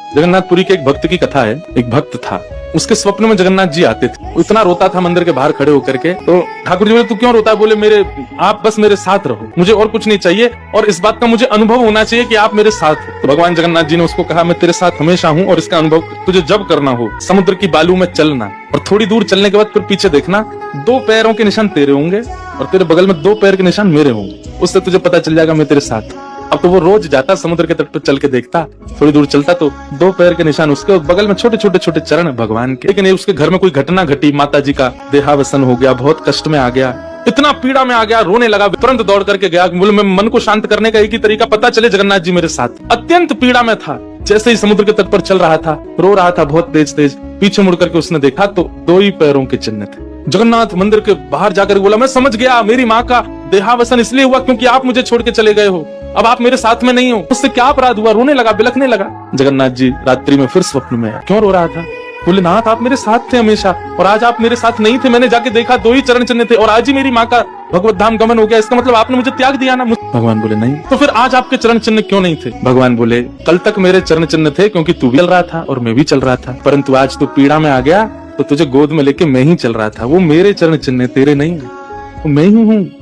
जगन्नाथपुरी के एक भक्त की कथा है। एक भक्त था, उसके स्वप्न में जगन्नाथ जी आते थे। वो इतना रोता था मंदिर के बाहर खड़े होकर के। तो ठाकुर जी बोले, तू क्यों रोता है? बोले, मेरे आप बस मेरे साथ रहो, मुझे और कुछ नहीं चाहिए, और इस बात का मुझे अनुभव होना चाहिए कि आप मेरे साथ हो। तो भगवान जगन्नाथ जी ने उसको कहा, मैं तेरे साथ हमेशा हूँ, और इसका अनुभव तुझे जब करना हो समुद्र की बालू में चलना, और थोड़ी दूर चलने के बाद फिर पीछे देखना, 2 पैरों के निशान तेरे होंगे और तेरे बगल में 2 पैर के निशान मेरे होंगे। उससे तुझे पता चल जाएगा मैं तेरे साथ हूँ। अब तो वो रोज जाता, समुद्र के तट पर चल के देखता, थोड़ी दूर चलता तो 2 पैर के निशान उसके, और बगल में छोटे छोटे छोटे चरण भगवान के। लेकिन उसके घर में कोई घटना घटी, माता जी का देहावसान हो गया, बहुत कष्ट में आ गया, इतना पीड़ा में आ गया, रोने लगा, तुरंत दौड़ करके गया। बोले, मैं मन को शांत करने का एक ही तरीका पता चले, जगन्नाथ जी मेरे साथ। अत्यंत पीड़ा में था, जैसे ही समुद्र के तट पर चल रहा था, रो रहा था बहुत तेज तेज। पीछे मुड़ करके उसने देखा तो 2 ही पैरों के चिन्ह थे। जगन्नाथ मंदिर के बाहर जाकर बोला, मैं समझ गया, मेरी माँ का देहावसान इसलिए हुआ क्योंकि आप मुझे छोड़ के चले गए हो, अब आप मेरे साथ में नहीं हो। उससे क्या अपराध हुआ? रोने लगा, बिलखने लगा। जगन्नाथ जी रात्रि में फिर स्वप्न में आया। क्यों रो रहा था? बोले, नाथ आप मेरे साथ थे हमेशा, और आज आप मेरे साथ नहीं थे। मैंने जाके देखा 2 ही चरण चिन्ह थे, और आज ही मेरी माँ का भगवत धाम गमन हो गया। इसका मतलब आपने मुझे त्याग दिया ना? भगवान बोले, नहीं। तो फिर आज आपके चरण चिन्ह क्यों नहीं थे? भगवान बोले, कल तक मेरे चरण चिन्ह थे क्योंकि तू भी चल रहा था और मैं भी चल रहा था, परंतु आज तू पीड़ा में आ गया तो तुझे गोद में लेके मैं ही चल रहा था। वो मेरे चरण चिन्ह, तेरे नहीं, वो मैं ही हूँ।